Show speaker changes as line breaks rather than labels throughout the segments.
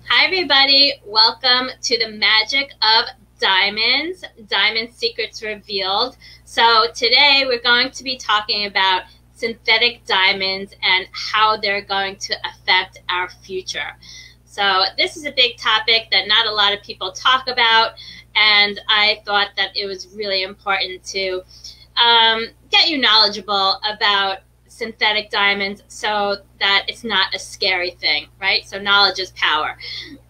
Hi everybody, welcome to the magic of diamonds, Diamond Secrets Revealed. So today we're going to be talking about synthetic diamonds and how they're going to affect our future. So this is a big topic that not a lot of people talk about, and I thought that it was really important to get you knowledgeable about synthetic diamonds so that it's not a scary thing, right? So knowledge is power.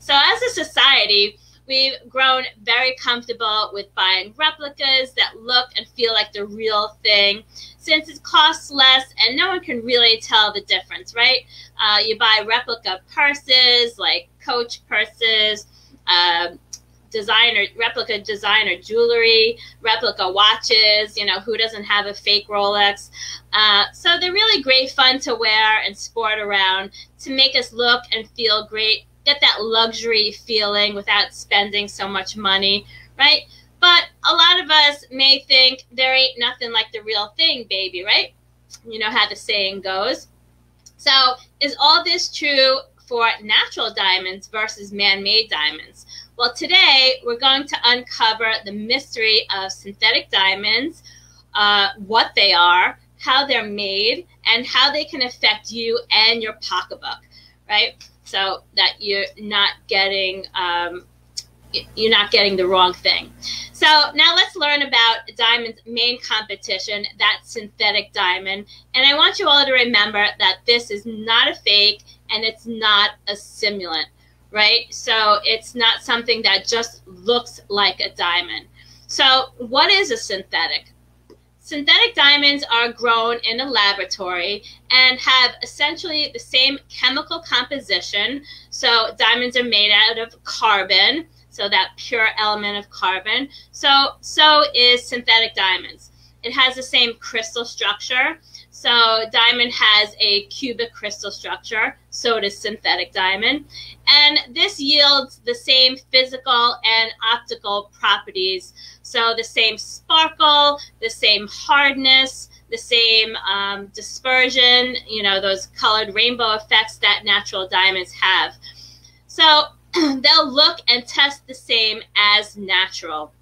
So as a society, we've grown very comfortable with buying replicas that look and feel like the real thing, since it costs less and no one can really tell the difference, right? You buy replica purses like Coach purses, replica designer jewelry, replica watches, who doesn't have a fake Rolex? So they're really great fun to wear and sport around to make us look and feel great, get that luxury feeling without spending so much money, right? But a lot of us may think there ain't nothing like the real thing, baby, right? You know how the saying goes. So is all this true for natural diamonds versus man-made diamonds? Well, today we're going to uncover the mystery of synthetic diamonds, what they are, how they're made, and how they can affect you and your pocketbook, right? So that you're not getting the wrong thing. So now let's learn about diamond's main competition, that synthetic diamond. And I want you all to remember that this is not a fake and it's not a simulant, right? So it's not something that just looks like a diamond. So what is a synthetic? Synthetic diamonds are grown in a laboratory and have essentially the same chemical composition. So diamonds are made out of carbon, so that pure element of carbon. So is synthetic diamonds. It has the same crystal structure. So diamond has a cubic crystal structure, so does synthetic diamond. And this yields the same physical and optical properties. So the same sparkle, the same hardness, the same dispersion, those colored rainbow effects that natural diamonds have. So they'll look and test the same as natural.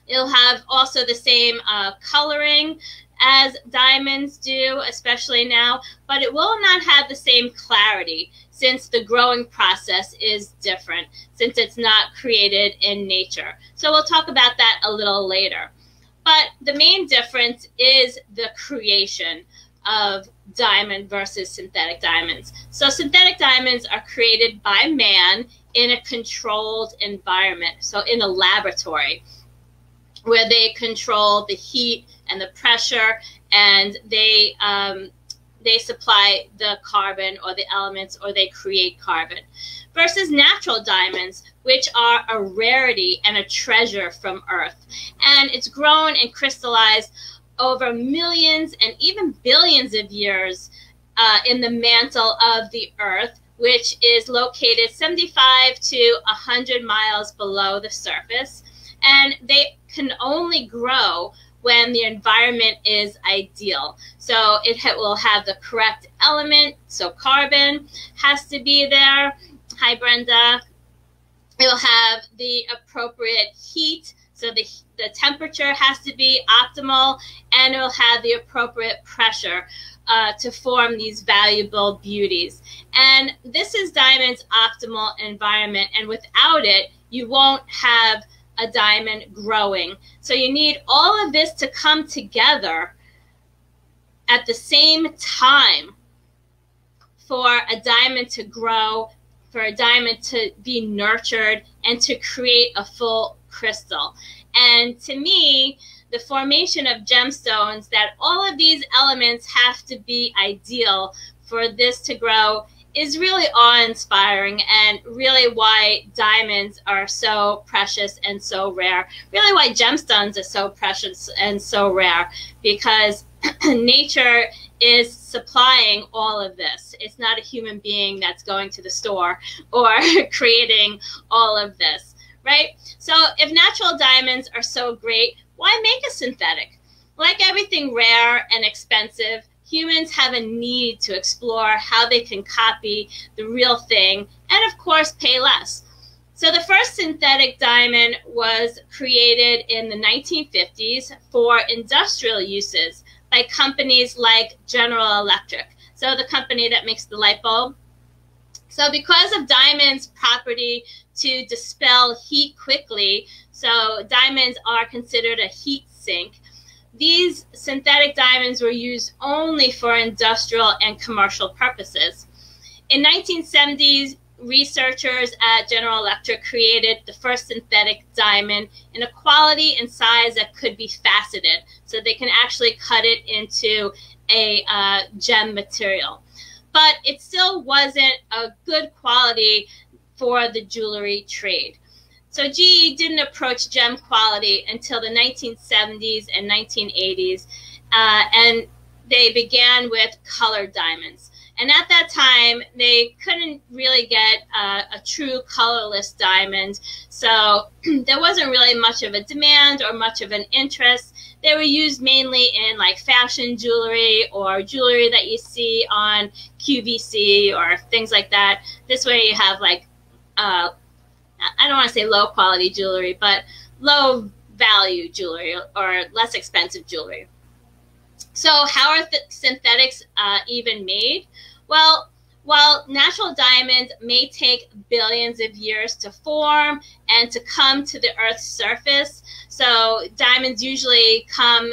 It'll have also the same coloring as diamonds do, especially now, but it will not have the same clarity since the growing process is different, since it's not created in nature. So we'll talk about that a little later. But the main difference is the creation of diamond versus synthetic diamonds. So synthetic diamonds are created by man in a controlled environment, so in a laboratory, where they control the heat and the pressure, and they supply the carbon or the elements, or they create carbon. Versus natural diamonds, which are a rarity and a treasure from Earth. And it's grown and crystallized over millions and even billions of years in the mantle of the Earth, which is located 75 to 100 miles below the surface. And they can only grow when the environment is ideal. So it will have the correct element. So carbon has to be there. Hi, Brenda. It will have the appropriate heat. So the temperature has to be optimal, and it will have the appropriate pressure to form these valuable beauties. And this is diamond's optimal environment, and without it, you won't have a diamond growing. So you need all of this to come together at the same time for a diamond to grow, for a diamond to be nurtured, and to create a full crystal. And to me, the formation of gemstones, that all of these elements have to be ideal for this to grow, is really awe-inspiring, and really why diamonds are so precious and so rare. Really why gemstones are so precious and so rare, because nature is supplying all of this. It's not a human being that's going to the store or creating all of this, right? So if natural diamonds are so great, why make a synthetic? Like everything rare and expensive, humans have a need to explore how they can copy the real thing and and of course pay less. So the first synthetic diamond was created in the 1950s for industrial uses by companies like General Electric, so the company that makes the light bulb. So because of diamonds' property to dispel heat quickly, so diamonds are considered a heat sink, these synthetic diamonds were used only for industrial and commercial purposes. In 1970s, researchers at General Electric created the first synthetic diamond in a quality and size that could be faceted, so they can actually cut it into a gem material. But it still wasn't a good quality for the jewelry trade. So GE didn't approach gem quality until the 1970s and 1980s, and they began with colored diamonds. And at that time, they couldn't really get a true colorless diamond, so there wasn't really much of a demand or much of an interest. They were used mainly in like fashion jewelry or jewelry that you see on QVC or things like that. This way you have like, I don't want to say low quality jewelry, but low value jewelry or less expensive jewelry. So how are synthetics even made? Well, while natural diamonds may take billions of years to form and to come to the Earth's surface, so diamonds usually come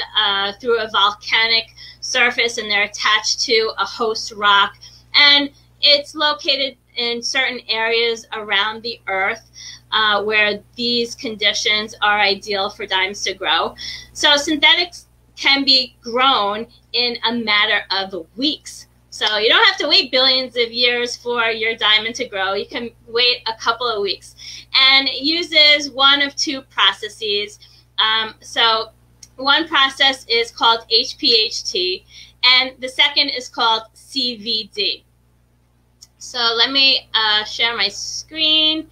through a volcanic surface and they're attached to a host rock, and it's located in certain areas around the Earth where these conditions are ideal for diamonds to grow. So synthetics can be grown in a matter of weeks. So you don't have to wait billions of years for your diamond to grow. You can wait a couple of weeks. And it uses one of two processes. So one process is called HPHT, and the second is called CVD. So let me share my screen.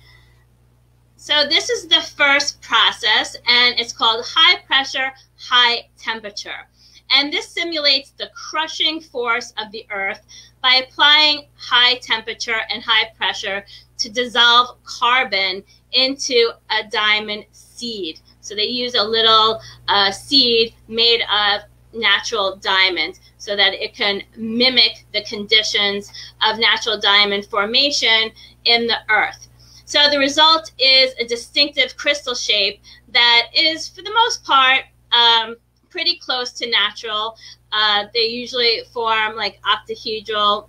So this is the first process, and it's called high pressure, high temperature. And this simulates the crushing force of the Earth by applying high temperature and high pressure to dissolve carbon into a diamond seed. So they use a little seed made of natural diamond so that it can mimic the conditions of natural diamond formation in the Earth. So the result is a distinctive crystal shape that is, for the most part, pretty close to natural. They usually form like octahedral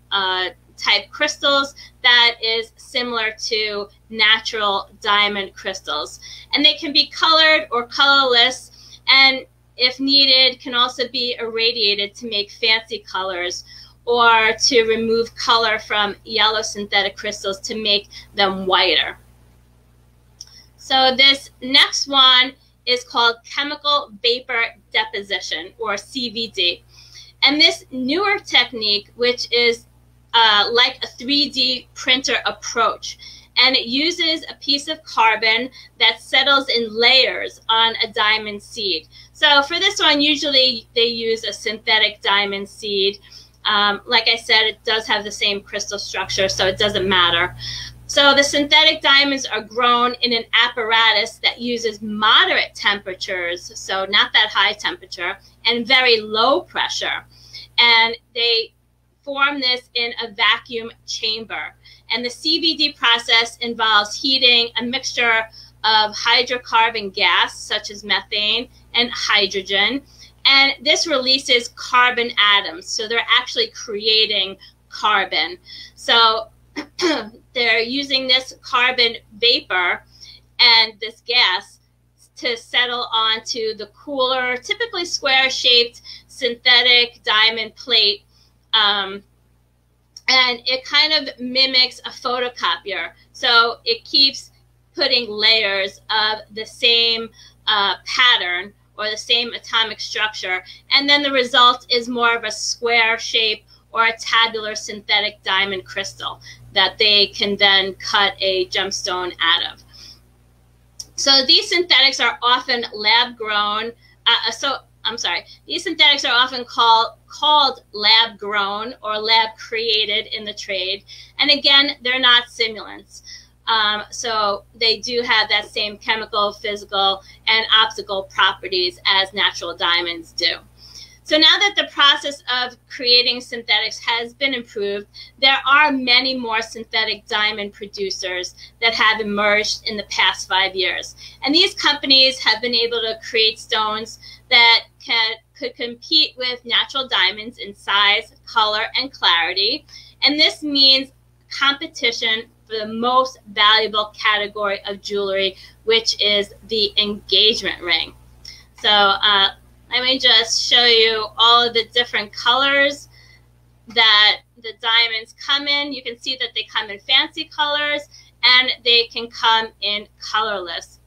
type crystals that is similar to natural diamond crystals. And they can be colored or colorless, and if needed, can also be irradiated to make fancy colors or to remove color from yellow synthetic crystals to make them whiter. So this next one is called chemical vapor deposition, or CVD. And this newer technique, which is like a 3D printer approach, and it uses a piece of carbon that settles in layers on a diamond seed. So for this one, usually they use a synthetic diamond seed. Like I said, it does have the same crystal structure, so it doesn't matter. So the synthetic diamonds are grown in an apparatus that uses moderate temperatures, so not that high temperature, and very low pressure. And they form this in a vacuum chamber. And the CVD process involves heating a mixture of hydrocarbon gas, such as methane, and hydrogen. And this releases carbon atoms, so they're actually creating carbon. So they're using this carbon vapor and this gas to settle onto the cooler, typically square-shaped synthetic diamond plate. And it kind of mimics a photocopier. So it keeps putting layers of the same pattern or the same atomic structure. And then the result is more of a square shape or a tabular synthetic diamond crystal that they can then cut a gemstone out of. So these synthetics are often lab grown. So these synthetics are often called lab grown or lab created in the trade. And again, they're not simulants. So they do have that same chemical, physical, and optical properties as natural diamonds do. So now that the process of creating synthetics has been improved, there are many more synthetic diamond producers that have emerged in the past 5 years. And these companies have been able to create stones that could compete with natural diamonds in size, color, and clarity. And this means competition for the most valuable category of jewelry, which is the engagement ring. So let me just show you all of the different colors that the diamonds come in. You can see that they come in fancy colors and they can come in colorless.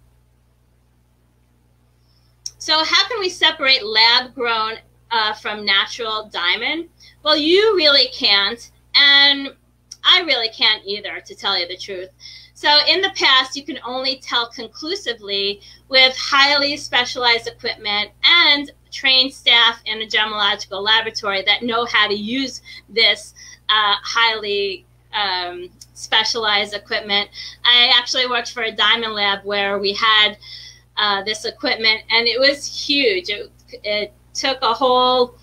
So how can we separate lab grown from natural diamond? Well, you really can't, and I really can't either, to tell you the truth. So in the past, you can only tell conclusively with highly specialized equipment and trained staff in a gemological laboratory that know how to use this highly specialized equipment. I actually worked for a diamond lab where we had this equipment, and it was huge. It took a whole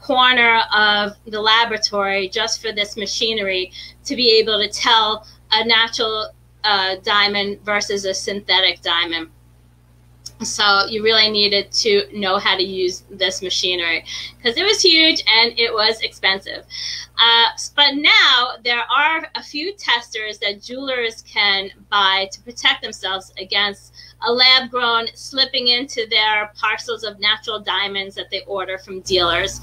corner of the laboratory just for this machinery to be able to tell a natural diamond versus a synthetic diamond. So you really needed to know how to use this machinery because it was huge and it was expensive. But now there are a few testers that jewelers can buy to protect themselves against a lab-grown slipping into their parcels of natural diamonds that they order from dealers.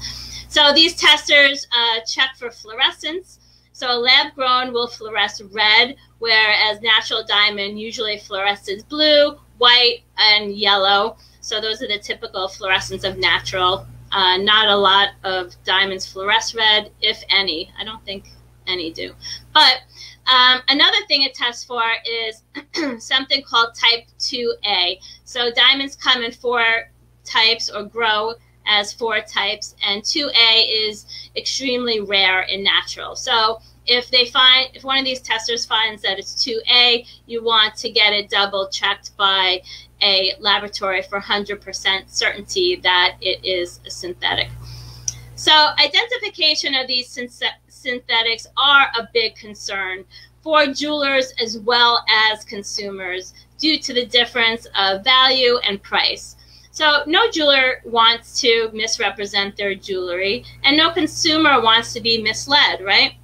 So these testers check for fluorescence. So a lab-grown will fluoresce red, whereas natural diamond usually fluoresces blue, white, and yellow. So those are the typical fluorescence of natural. Not a lot of diamonds fluoresce red, if any. I don't think any do. But another thing it tests for is something called type 2A. So diamonds come in 4 types or grow as 4 types, and 2A is extremely rare in natural. So if one of these testers finds that it's 2A, you want to get it double checked by a laboratory for 100% certainty that it is a synthetic. So identification of these synthetics are a big concern for jewelers as well as consumers due to the difference of value and price. So no jeweler wants to misrepresent their jewelry, and no consumer wants to be misled, right?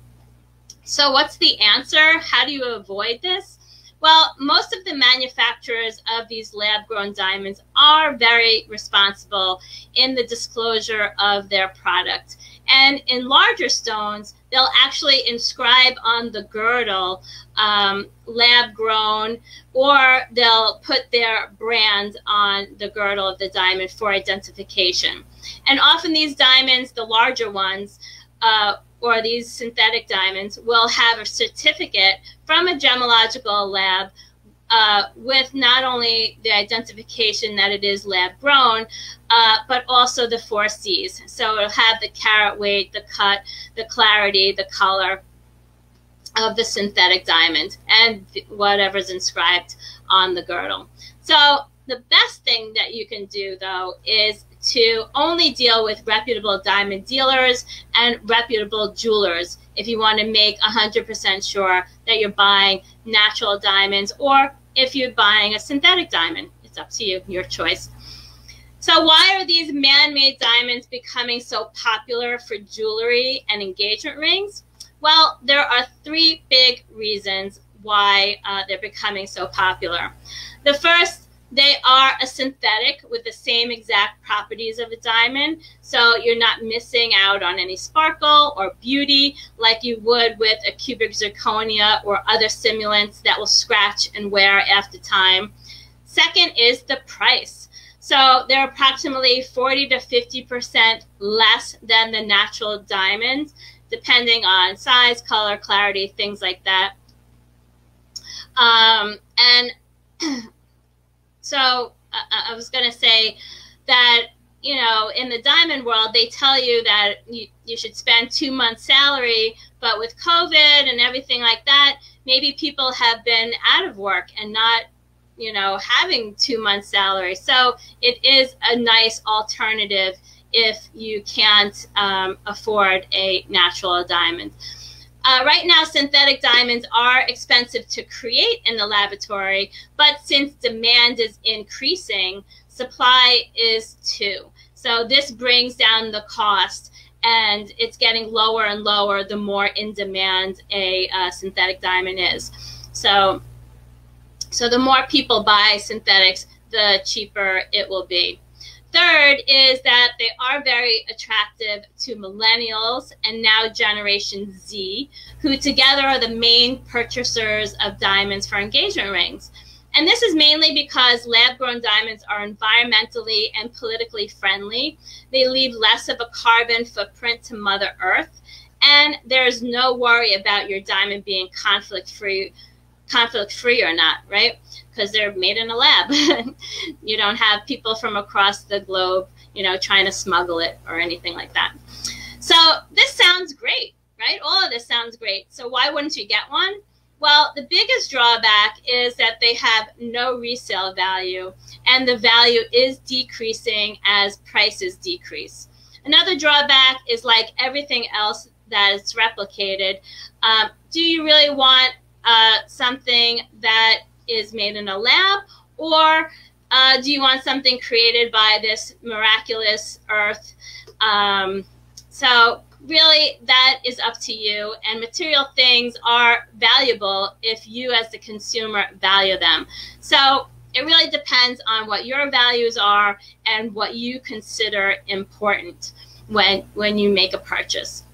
So what's the answer? How do you avoid this? Well, most of the manufacturers of these lab-grown diamonds are very responsible in the disclosure of their product. And in larger stones, they'll actually inscribe on the girdle lab-grown, or they'll put their brand on the girdle of the diamond for identification. And often these diamonds, the larger ones, or these synthetic diamonds, will have a certificate from a gemological lab with not only the identification that it is lab grown, but also the 4 C's. So it'll have the carat weight, the cut, the clarity, the color of the synthetic diamond, and whatever's inscribed on the girdle. So the best thing that you can do, though, is to only deal with reputable diamond dealers and reputable jewelers if you want to make 100% sure that you're buying natural diamonds, or if you're buying a synthetic diamond. It's up to you, your choice. So why are these man-made diamonds becoming so popular for jewelry and engagement rings? Well, there are 3 big reasons why they're becoming so popular. The first, they are a synthetic with the same exact properties of a diamond, so you're not missing out on any sparkle or beauty like you would with a cubic zirconia or other simulants that will scratch and wear after time. Second is the price. So they're approximately 40 to 50% less than the natural diamonds, depending on size, color, clarity, things like that. So I was going to say that, you know, in the diamond world, they tell you that you should spend 2 months' salary, but with COVID and everything like that, maybe people have been out of work and not, you know, having 2 months' salary. So it is a nice alternative if you can't afford a natural diamond. Right now, synthetic diamonds are expensive to create in the laboratory, but since demand is increasing, supply is too. So this brings down the cost, and it's getting lower and lower the more in demand a synthetic diamond is. So the more people buy synthetics, the cheaper it will be. Third is that they are very attractive to millennials and now Generation Z, who together are the main purchasers of diamonds for engagement rings. And this is mainly because lab-grown diamonds are environmentally and politically friendly. They leave less of a carbon footprint to Mother Earth, and there's no worry about your diamond being conflict-free or not, right? Because they're made in a lab. You don't have people from across the globe, you know, trying to smuggle it or anything like that. So this sounds great, right? All of this sounds great. So why wouldn't you get one? Well, the biggest drawback is that they have no resale value, and the value is decreasing as prices decrease. Another drawback is, like everything else that is replicated, do you really want something that is made in a lab, or do you want something created by this miraculous earth? So really, that is up to you, and material things are valuable if you as the consumer value them. So it really depends on what your values are and what you consider important when you make a purchase.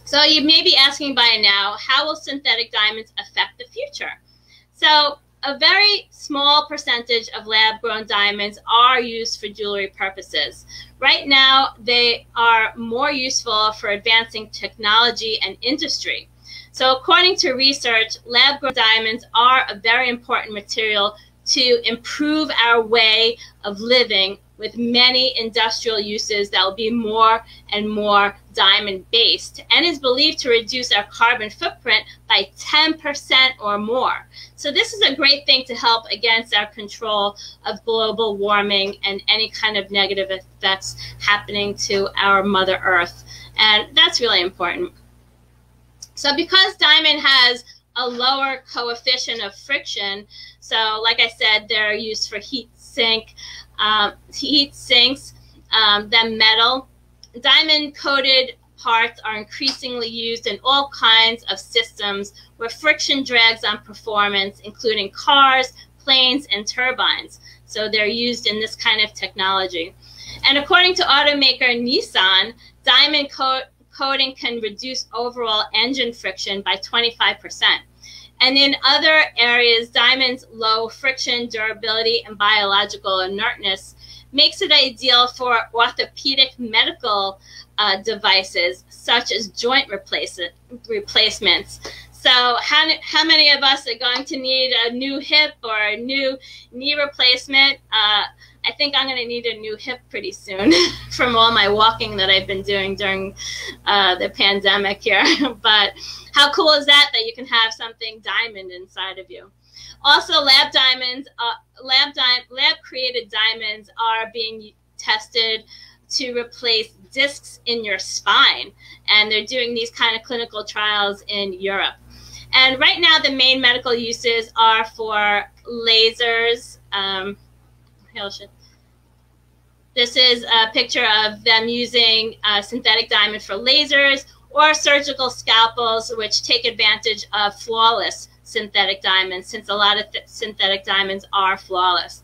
So you may be asking by now, how will synthetic diamonds affect the future? So a very small percentage of lab-grown diamonds are used for jewelry purposes. Right now, they are more useful for advancing technology and industry. So according to research, lab-grown diamonds are a very important material to improve our way of living, with many industrial uses that will be more and more diamond-based, and is believed to reduce our carbon footprint by 10% or more. So this is a great thing to help against our control of global warming and any kind of negative effects happening to our Mother Earth. And that's really important. So because diamond has a lower coefficient of friction, so like I said, they're used for heat sinks than metal. Diamond-coated parts are increasingly used in all kinds of systems where friction drags on performance, including cars, planes, and turbines. So they're used in this kind of technology. And according to automaker Nissan, diamond coating can reduce overall engine friction by 25%. And in other areas, diamond's low friction, durability, and biological inertness makes it ideal for orthopedic medical devices, such as joint replacements. So how many of us are going to need a new hip or a new knee replacement? I think I'm going to need a new hip pretty soon from all my walking that I've been doing during the pandemic here. But how cool is that you can have something diamond inside of you? Also, lab diamonds, lab-created diamonds are being tested to replace discs in your spine, and they're doing these kind of clinical trials in Europe. And right now, the main medical uses are for lasers. This is a picture of them using synthetic diamond for lasers, or surgical scalpels, which take advantage of flawless synthetic diamonds, since a lot of synthetic diamonds are flawless.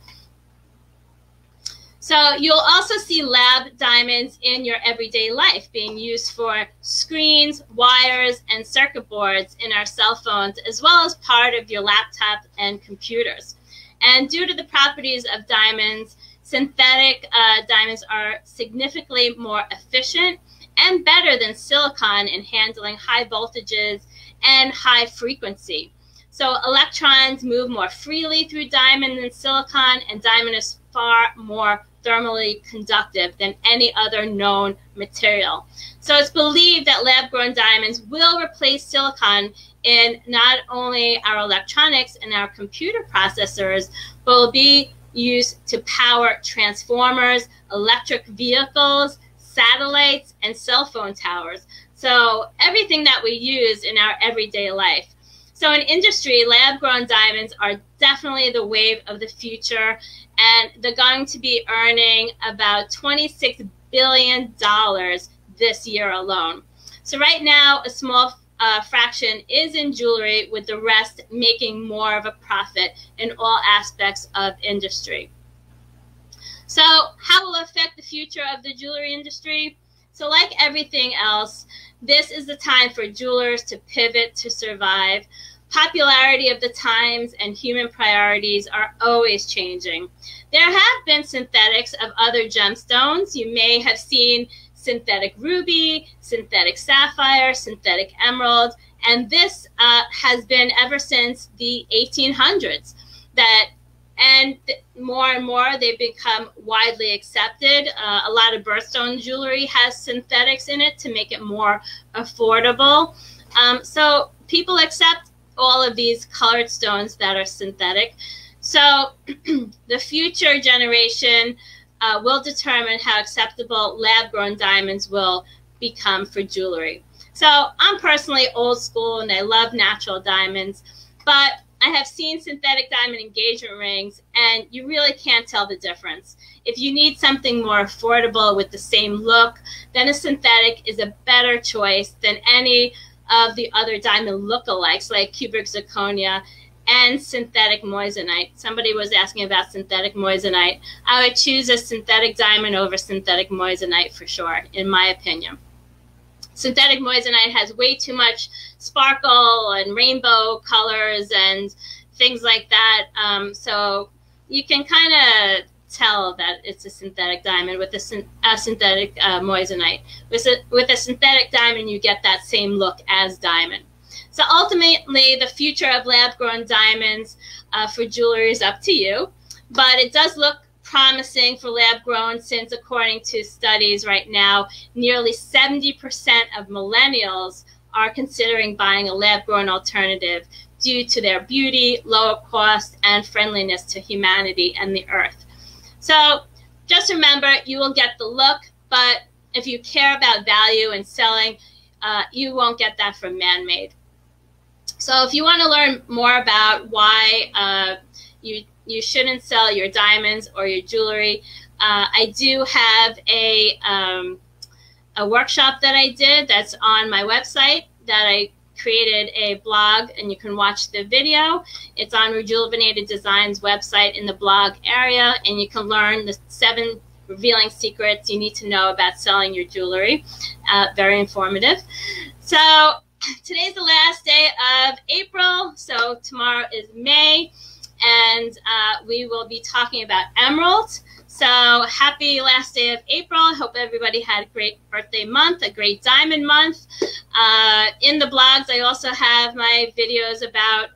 So you'll also see lab diamonds in your everyday life, being used for screens, wires, and circuit boards in our cell phones, as well as part of your laptop and computers. And due to the properties of diamonds, synthetic diamonds are significantly more efficient and better than silicon in handling high voltages and high frequency. So electrons move more freely through diamond than silicon, and diamond is far more thermally conductive than any other known material. So it's believed that lab-grown diamonds will replace silicon in not only our electronics and our computer processors, but will be used to power transformers, electric vehicles, satellites, and cell phone towers. So everything that we use in our everyday life. So in industry, lab-grown diamonds are definitely the wave of the future, and they're going to be earning about $26 billion this year alone. So right now, a small fraction is in jewelry, with the rest making more of a profit in all aspects of industry. So how will it affect the future of the jewelry industry? So like everything else, this is the time for jewelers to pivot to survive. Popularity of the times and human priorities are always changing. There have been synthetics of other gemstones. You may have seen synthetic ruby, synthetic sapphire, synthetic emerald, and this has been ever since the 1800s. And more and more they've become widely accepted. A lot of birthstone jewelry has synthetics in it to make it more affordable. So people accept all of these colored stones that are synthetic. So the future generation will determine how acceptable lab-grown diamonds will become for jewelry. So I'm personally old school and I love natural diamonds, but I have seen synthetic diamond engagement rings and you really can't tell the difference. If you need something more affordable with the same look, then a synthetic is a better choice than any of the other diamond lookalikes like cubic zirconia and synthetic moissanite. Somebody was asking about synthetic moissanite. I would choose a synthetic diamond over synthetic moissanite for sure, in my opinion. Synthetic moissanite has way too much sparkle and rainbow colors and things like that. So you can kind of tell that it's a synthetic diamond with a synthetic moissanite. With a synthetic diamond, you get that same look as diamond. So ultimately, the future of lab-grown diamonds for jewelry is up to you, but it does look promising for lab-grown since, according to studies right now, nearly 70% of millennials are considering buying a lab-grown alternative due to their beauty, lower cost, and friendliness to humanity and the earth. So just remember, you will get the look, but if you care about value and selling, you won't get that from man-made. So if you want to learn more about why you shouldn't sell your diamonds or your jewelry, I do have a workshop that I did that's on my website that I created a blog, and you can watch the video. It's on Rejuvenated Designs website in the blog area, and you can learn the 7 revealing secrets you need to know about selling your jewelry. Very informative. So today's the last day of April, so tomorrow is May, and we will be talking about emerald. So happy last day of April. I hope everybody had a great birthday month, a great diamond month. In the blogs, I also have my videos about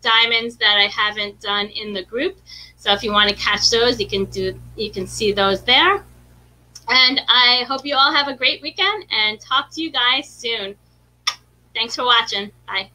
diamonds that I haven't done in the group. So if you want to catch those, you can see those there. And I hope you all have a great weekend and talk to you guys soon. Thanks for watching. Bye.